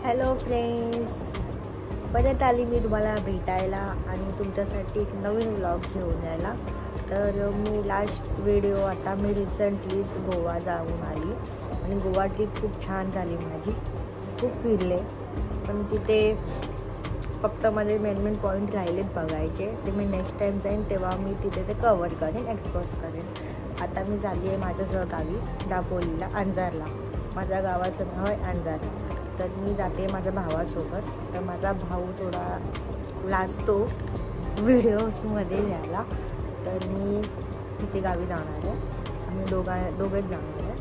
Hello friends, परत आली मी तुम्हाला भेटायला आणि तुमच्यासाठी एक नवीन व्लॉग घेऊन यायला. तर मी लास्ट व्हिडिओ आता मी रिसेंटलीच गोवा जाऊन आली आणि गोवा ट्रिप खूप छान झाली माझी. खूप फिरले, पण तिथे फक्त माझे मेन पॉईंट राहिलेत बघायचे. ते मी नेक्स्ट टाईम जाईन तेव्हा मी तिथे ते कवर करेन, एक्सप्लोर करेन. आता मी झाली आहे माझ्या गावी दापोलीला, अंजारला. माझ्या गावाचं नाव आहे अंजार. तर मी जाते माझ्या भावासोबत. तर माझा भाऊ थोडा लाजतो व्हिडिओजमध्ये यायला, तर मी तिथे गावी जाणार आहे. आम्ही दोघेच जाणार आहे,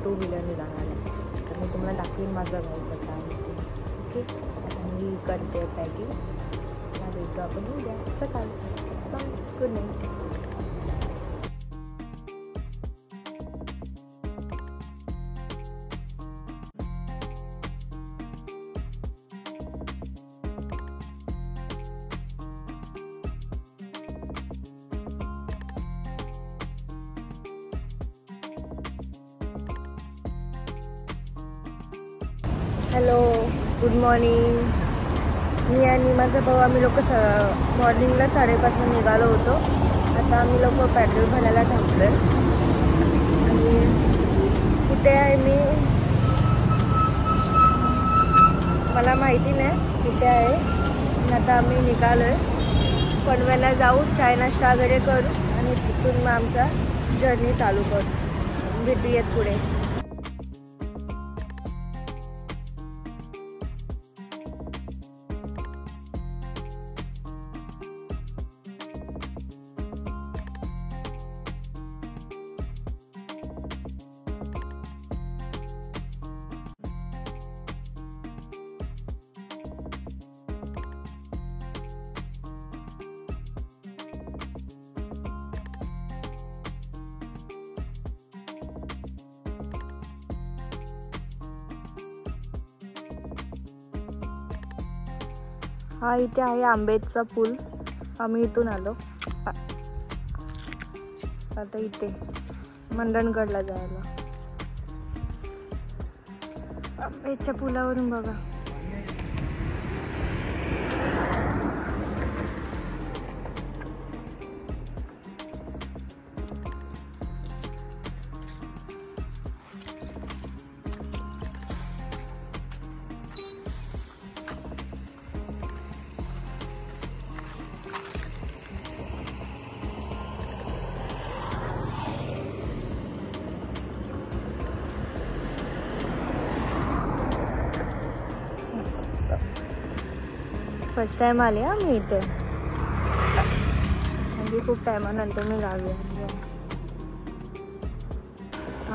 2 व्हीलरने जाणार आहे. तर मी तुम्हाला दाखवेन माझं गाव कसं आहे. ओके, आता मी करते पॅकिंग. भेटू आपण उद्या सकाळी. Bye, good night. Hello, good morning. मी आणि माझा भाऊ आम्ही लोक मॉर्निंगला 5:30 निघालो होतो. आता आम्ही लोक पेट्रोल भरायला थांबलो आहे. आणि कुठे आहे मी मला माहिती नाही कुठे आहे. आता आम्ही निघालो आहे. पनवेलला जाऊ, चाय नाश्ता वगैरे करू आणि तिथून मग आमचा जर्नी चालू करू. भेटूयात पुढे. हा इथे आहे आंबेचा पूल. आम्ही इथून आलो. आता इथे मंडणगडला जायला आंबेच्या पुलावरून बघा. फर्स्ट टाइम आले मी इथे, म्हणजे खूप टायमानंतर मी गावी आली आहे.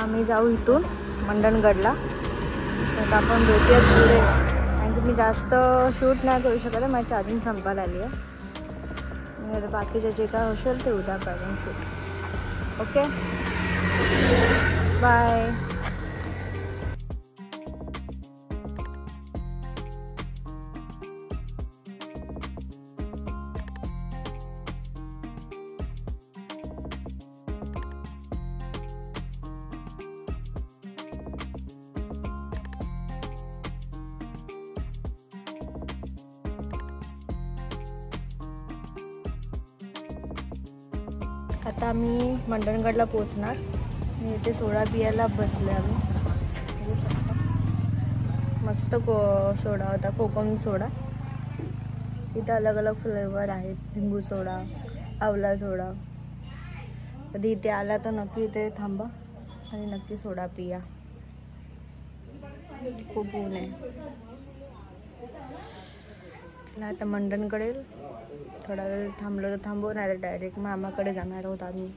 आम्ही जाऊ इथून मंडणगडला. तर आपण भेटूयात पुढे, कारण की मी जास्त शूट नाही करू शकत. माझी चार्जिंग संपायला आली आहे. बाकीचं जे काय असेल ते उद्या करेन शूट. Okay, bye. आता आम्ही मंडणगडला पोचणार. मी इथे सोडा पियाला बसले. आम्ही मस्त सोडा होता, कोकम सोडा. इथे अलग अलग फ्लेवर आहेत, लिंबू सोडा, आवला सोडा. कधी इथे आला तर नक्की इथे थांबा आणि नक्की सोडा पिया. खूप ऊन आहे. आता मंडणकडे थोडा वेळ थांबलो तर थांबू, नाही तर डायरेक्ट मामाकडे जाणार आहोत आम्ही.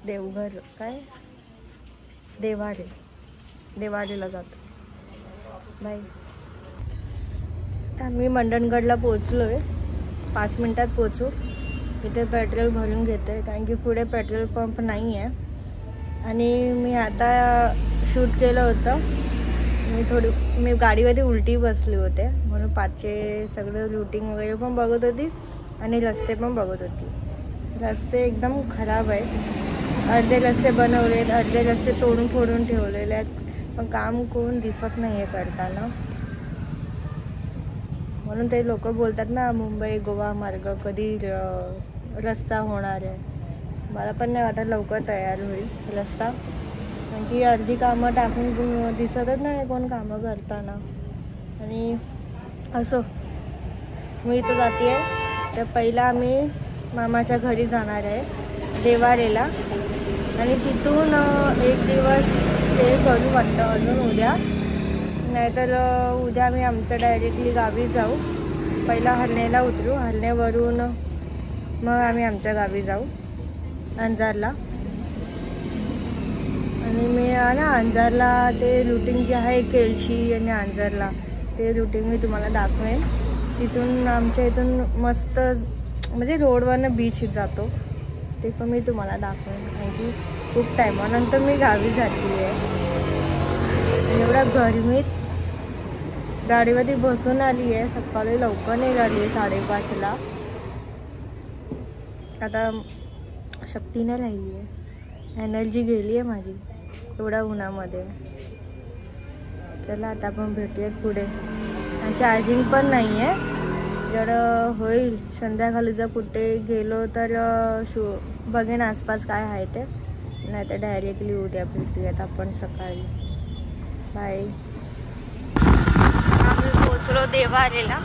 देवघर काय देवारीला जातो. बाय. आता आम्ही मंडणगडला पोचलो आहे. 5 मिनिटात पोचू. इथे पेट्रोल भरून घेतो आहे, कारण की पुढे पेट्रोल पंप नाही आहे. आणि मी आता शूट केलं होतं. मी गाडीमध्ये उलटी बसली होते, म्हणून पाचचे सगळं रूटिंग वगैरे पण बघत होती आणि रस्ते पण बघत होती. रस्ते एकदम खराब आहेत. अर्धे रस्ते बनवलेत, अर्धे रस्ते तोडून फोडून ठेवलेले आहेत. पण काम कोण दिसत नाही आहे करताना, म्हणून ते लोक बोलतात ना मुंबई गोवा मार्ग कधी रस्ता होणार आहे. मला पण नाही वाटत लवकर तयार होईल रस्ता, कारण की अर्धी कामं टाकून दिसतच नाही कोण कामं करताना. आणि असं मी इथं जाते आहे, तर पहिला आम्ही मामाच्या घरी जाणार आहे देवारेला, आणि तिथून एक दिवस स्टे करू वाटतं अजून उद्या, नाहीतर उद्या आम्ही आमचं डायरेक्टली गावी जाऊ. पहिला हरण्याला उतरू, हरण्यावरून मग आम्ही आमच्या गावी जाऊ अंजारला. आणि मी ना अंजारला ते रूटिंग जे आहे केळशी आणि अंजारला, ते रूटिंग मी तुम्हाला दाखवेन. तिथून आमच्या इथून मस्त म्हणजे रोडवरनं बीच जातो, ते पण मी तुम्हाला दाखवेन. कारण की खूप टायमानंतर मी गावी जाते आहे. एवढ्या गरमीत गाडीवरती बसून आली आहे, सकाळी लवकर निघाली आहे 5:30ला. आता शक्ती नाही राहिली आहे, एनर्जी गेली आहे माझी एवढ्या उन्हामध्ये. चला आता आपण भेटूयात पुढे. आणि चार्जिंग पण नाही आहे, जर होईल संध्याकाळी जर कुठे गेलो तर बघेन आसपास काय आहे ते, नाही तर डायरेक्टली उद्या भेटूयात आपण सकाळी. बाय. आम्ही पोचलो देवारेला.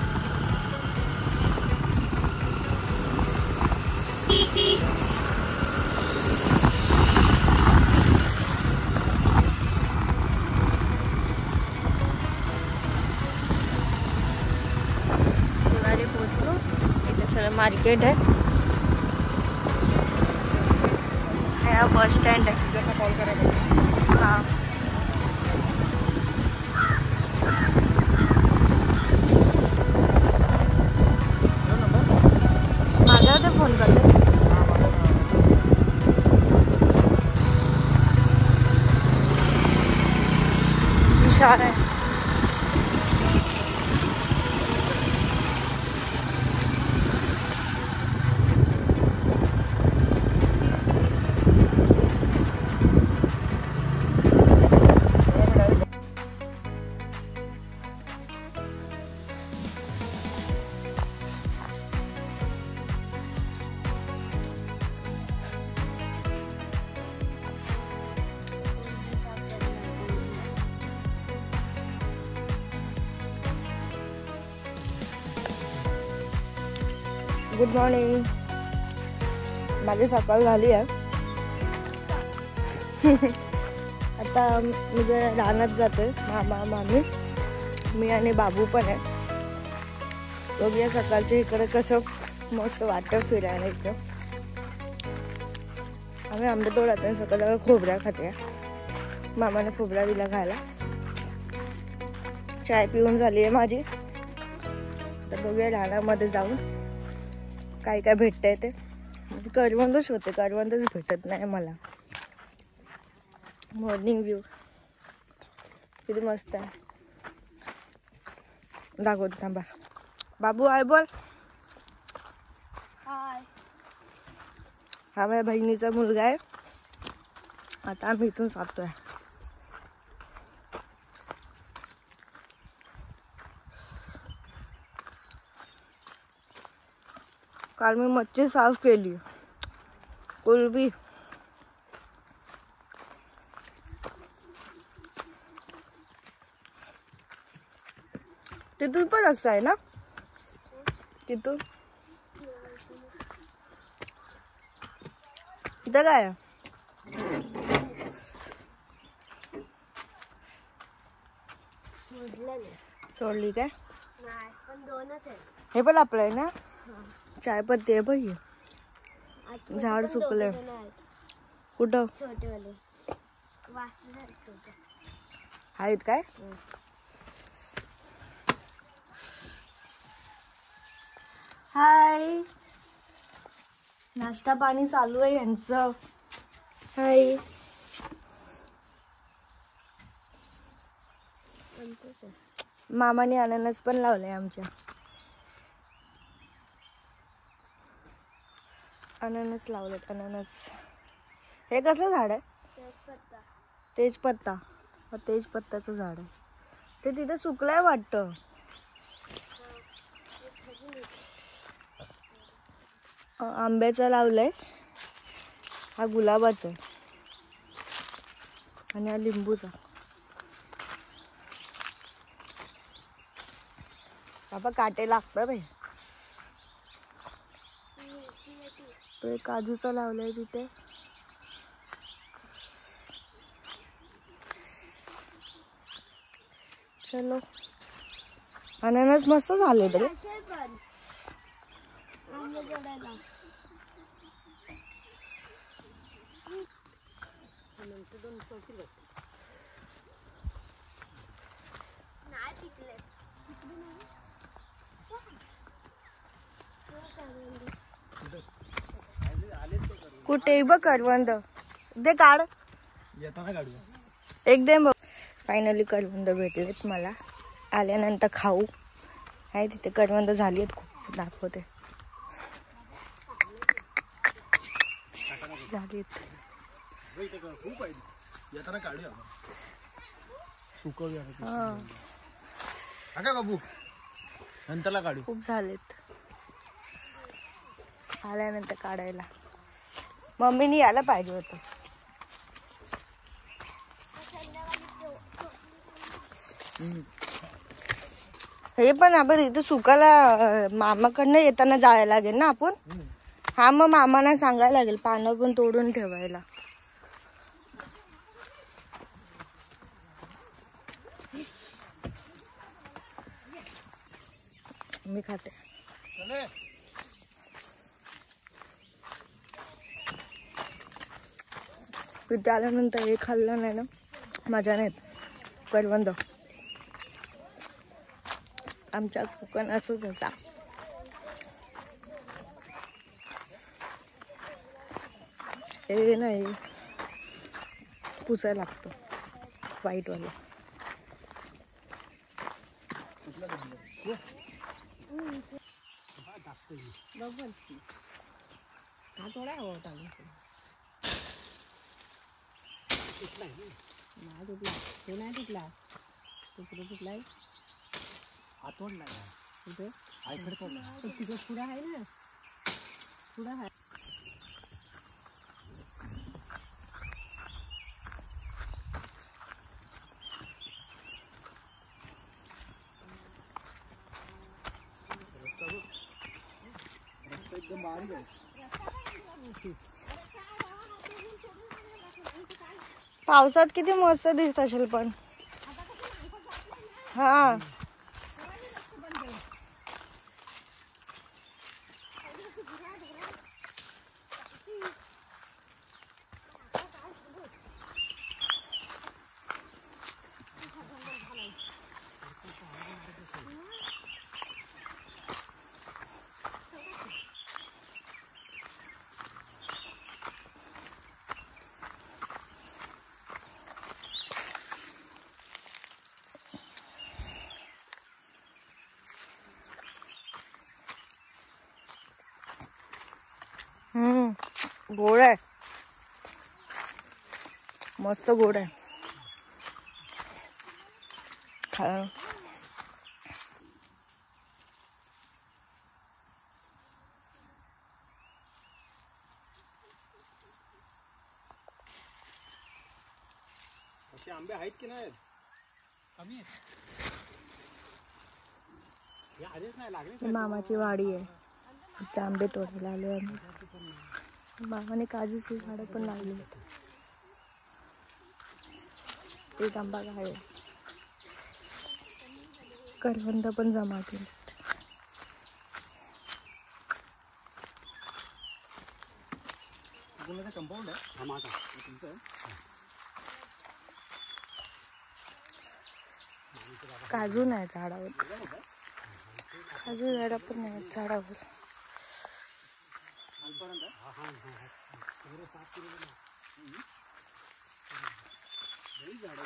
देवारे पोचलो, इथे सगळं मार्केट आहे, हा बस स्टँड आहे. हां माझ्या ते फोन करते. विशाल आहे. Good morning. माझी सकाळ झाली आहे. आता मी जरा रानात जाते, मामा मामी मी आणि बाबू पण आहे. बघूया सकाळच्या इकडे कसं मस्त वाटतं फिरायला. इकडं आम्ही आंबे तोडत आहे, सकाळ खोबऱ्या खाते. मामाने खोबरा दिला खायला. चाय पिऊन झाली आहे माझी. तर बघूया रानामध्ये जाऊन काय काय भेटतंय ते. करवंदच होते, करवंदच भेटत नाही मला. मॉर्निंग व्ह्यू किती मस्त आहे, दाखवतो थांबा. बाबू हाय बोल. हाय. हा माझ्या बहिणीचा मुलगा आहे. आता आम्ही इथून जातोय. काल मी मच्छी साफ केली, कोलबी. तिथून पण रस्ता आहे ना, तिथून इथं काय आहे? सोडली काय? हे पण आपलं आहे ना. चाय पत्ती आहे बघ, झाड सुकले. कुठं आहेत काय? हाय. नाश्ता पाणी चालू आहे यांचं. हाय. मामाने अननस पण लावलंय आमच्या. अननस लावलेत, अननस. हे कसलं झाड आहे? तेजपत्ता. हा तेजपत्ताचं झाड आहे. ते तिथे सुकलंय वाटतं. आंब्याचा लावलंय. हा गुलाबाचा आहे आणि हा लिंबूचा. बाबा काटे लागतात रे. तो एक काजूचा लावलाय तिथे. चलो अननस मस्त झाले तरी. कुठे बघ करवंद दे काढ. एक दे बघ. फायनली करवंद भेटलेत मला. आल्यानंतर खाऊ. आहे तिथे करवंद झाली आहेत खूप. दाखवते झालीत. खूप झालेत. आल्यानंतर काढायला मम्मीनी यायला पाहिजे होतं. हे पण आपण इथं सुकायला मामाकडनं येताना जायला लागेल ना आपण. हा मग मामाना सांगायला लागेल पानं पण तोडून ठेवायला. मी खाते. तिथे आल्यानंतर हे खाल्लं नाही ना मजा नाही. करवंद आमच्या कोकण असंच होता. हे नाही पुसायला लागतो व्हाईट वाला. थोडा होता नाही तुटला. तुटलाय आतोडला तिथे तिथे पुढं आहे ना. पुढं आहे. एकदम बारीक आहे. पावसात किती मस्त दिसत असेल पण. हा गोड आहे. मस्त गोड आहे. आंबे आहेत की नाही? कमी आहेत. मामाची वाडी आहे. इथे आंबे तोडायला आलो आम्ही. मामाने काजूची झाडं पण लावली. एक आंबा आहे. करवंद पण जमा केले. कंपाऊंड आहे हा माझा तुमचं. काजू नाही झाडावर. काजू झाडं पण नाही झाडावर.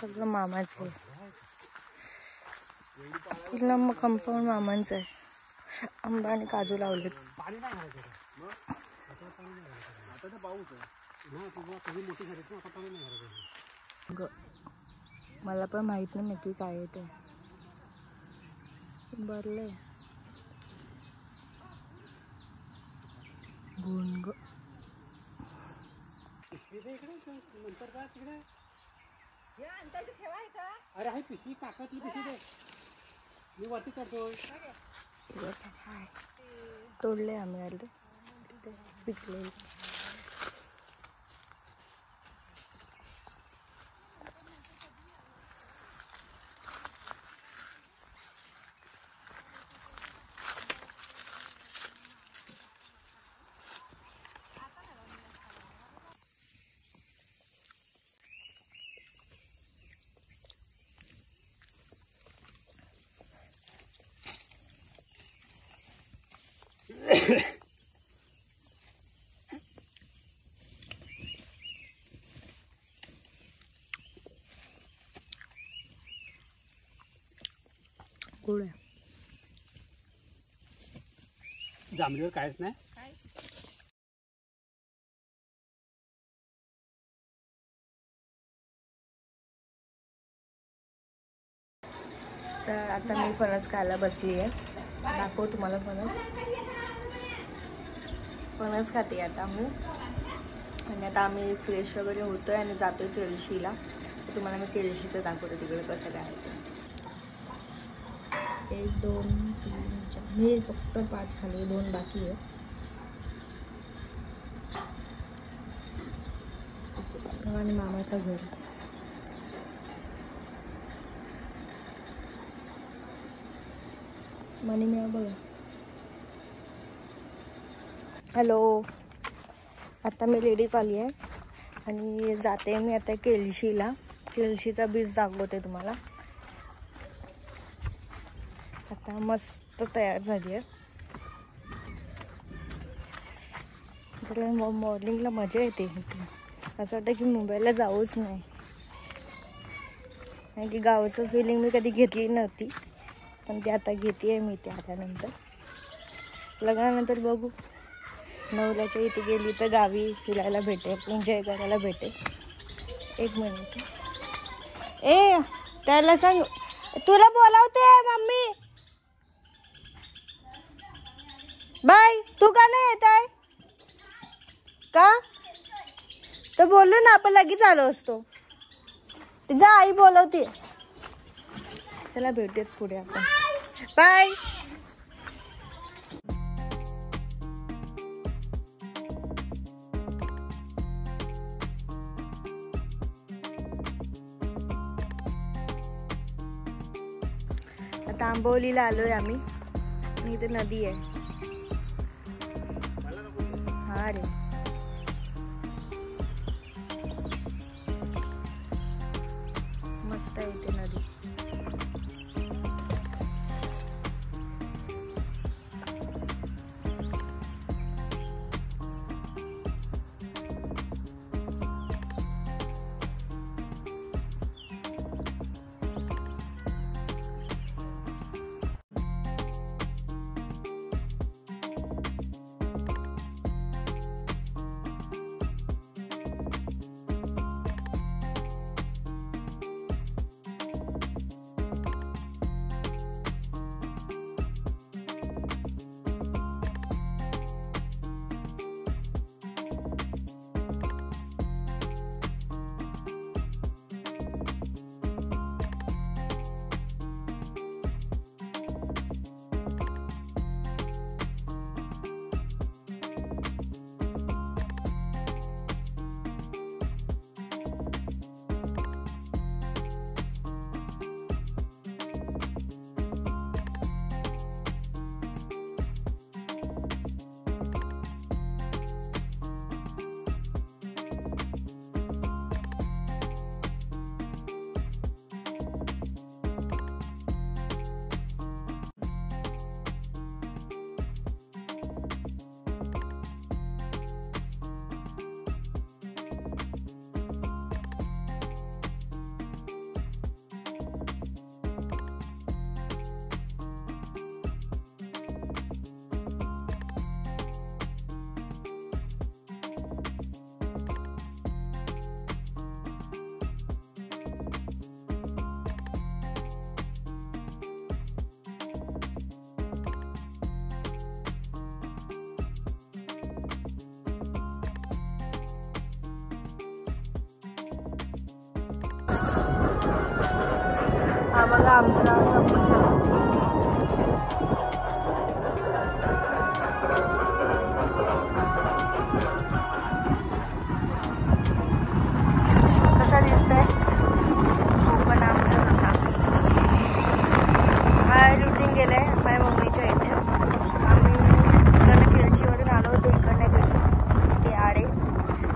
सगळं मामाचं आहे. पूर्ण मग कंपाऊंड मामांचं आहे. आंबा आणि काजू लावलेत. मला पण माहित नाही नक्की काय आहे ते. भरलंय भुंग. अरे आहे पिशवी, काकातली पिशवी दे, मी वरती करतोय. तोडले आम्ही आले पिकले. गोड आहे. जांभळीवर कायच नाही. तर आता मी फणस खायला बसली आहे. दाखव तुम्हाला फणस. फणस खाते आता मी. आणि आता आम्ही फ्रेश वगैरे होतोय आणि जातोय केळशीला. तर तुम्हाला मी केळशीचं दाखवते तिकडे कसं काय आहे ते. 1 2 3 4 मी फक्त 5 खाली, 2 बाकी आहे. आणि मामाचं घर. मनी मिळा बघा. हॅलो, आता मी लेडीज आली आहे आणि जाते मी आता केळशीला. केळशीचा बीज दाखवते तुम्हाला. आता मस्त तयार झाली आहे. त्याला मॉर्निंगला मजा येते. असं वाटतं की मुंबईला जाऊच नाही. कारण की गावाचं फिलिंग मी कधी घेतली नव्हती, पण ती आता घेते आहे मी. ते आल्यानंतर लग्नानंतर बघू. नवऱ्याच्या इथे गेली तर गावी फिरायला भेटेल, एन्जॉय करायला भेटेल. 1 मिनिट. ए त्याला सांग, तुला बोलावते मम्मी. बाय. तू का नाही येत आहे का? तर बोललो ना आपण, लगेच आलो असतो. जा, आई बोलवते. चला भेटूयात पुढे आपण. बाय. आता आंबोलीला आलोय आम्ही. इथे नदी आहे. हा रे, मस्त आहे इथे नदी. बघा आमचा समुद्र. कसा दिसतंय कोकण आमचा कसा. बाहेर रुटीन गेलंय माझ्या मम्मीच्या इथे. आम्ही इकडनं केळशीवरून आलो होतो, इकडनं गेलो इथे आडे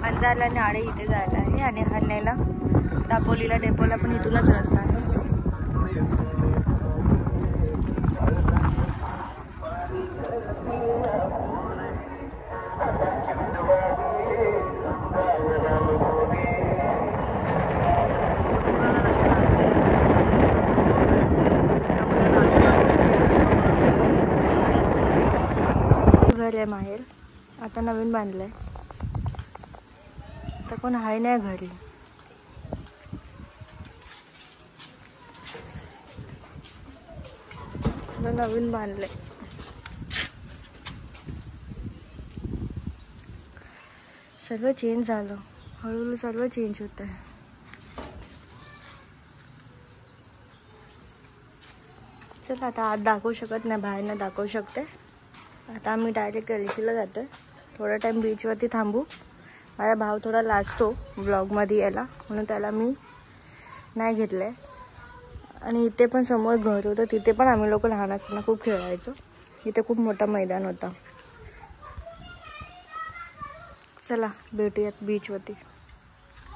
अंजारला आणि आडे इथे जायला आहे. आणि हरण्याला दापोलीला डेपोला पण इथूनच रस्ता आहे. घर आहे माहेर, आता नवीन बांधलंय. आता कोण आहे नाही घरी. सगळं नवीन बांधलंय. सर्व चेंज झालं, हळूहळू सर्व चेंज होत आहे. चला आता आत दाखवू शकत नाही, बाहेर न दाखवू शकते. आता आम्ही डायरेक्ट केळशीला जातोय. थोडा टाइम बीचवरती थांबू. माझा भाव थोडा लाजतो ब्लॉगमध्ये यायला, म्हणून त्याला मी नाही घेतलंय. आणि इथे पण समोर घर होतं, तिथे पण आम्ही लोक लहान असताना खूप खेळायचो. इथे खूप मोठा मैदान होता. चला भेटूयात बीचवरती,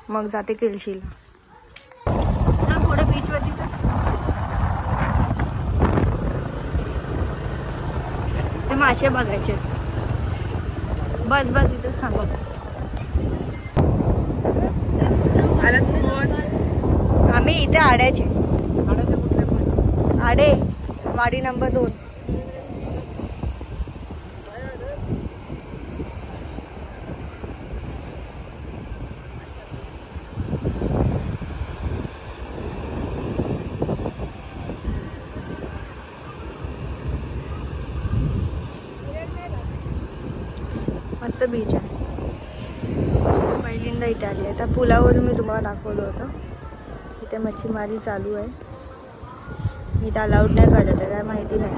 मग जाते केळशीला. चल पुढे बीचवरती जा. ते मासे बघायचे. बस बस इथेच थांबा. आलात कोण? आम्ही इथे आड्याचे. आड्याचे कुठले पण? आडे वाडी नंबर 2. मस्त बीच आहे. पहिल्यांदा इथे आली आहे. त्या पुलावरून मी तुम्हाला दाखवलं होतं. इथे मच्छीमारी चालू आहे. इथे अलाउड नाही करत आहे, काय माहिती नाही.